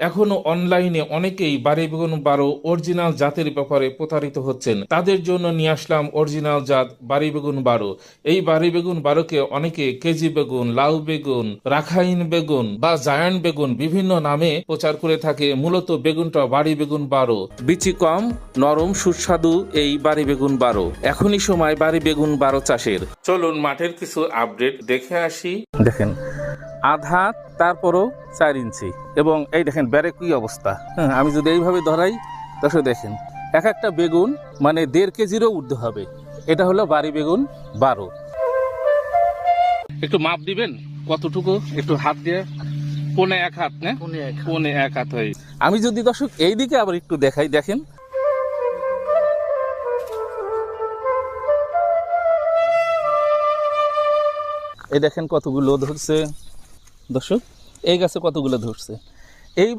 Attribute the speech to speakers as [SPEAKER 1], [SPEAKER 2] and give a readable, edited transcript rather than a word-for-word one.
[SPEAKER 1] এখনো অনলাইনে অনেকেই বাড়ি বেগুন 12 অরিজিনাল জাতের ব্যাপারে প্রতারিত হচ্ছেন। তাদের জন্য নিয়ে আসলাম অরিজিনাল জাত বাড়ি বেগুন 12। এই বাড়ি বেগুন 12কে অনেকে কেজি বেগুন, লাউ বেগুন, রাখাইন বেগুন বা জায়ান্ট বেগুন বিভিন্ন নামে প্রচার করে থাকে। মূলত বেগুনটা বাড়ি বেগুন 12, বিচি কম, নরম, সুস্বাদু এই বাড়ি বেগুন 12। এখনই সময় বাড়ি বেগুন 12 চাষের। চলুন মাঠের কিছু আপডেট দেখে আসি। দেখেন আধা, তারপরও 4 ইঞ্চি, এবং এই দেখেন ব্যারে কি অবস্থা। হ্যাঁ, আমি যদি এইভাবে ধরাই দর্শক দেখেন এক একটা বেগুন মানে 1.5 কেজিরও ঊর্ধ্ব হবে। এটা হলো বাড়ি বেগুন 12। একটু মাপ দিবেন কতটুকু, একটু হাত দিয়ে। 1.5 হাত না, 1.5 হাত হয়। আমি যদি দর্শক এইদিকে আবার একটু দেখাই, দেখেন এই দেখেন কতগুলো ধরছে দর্শক, এই গাছে কতগুলো ধরছে। এই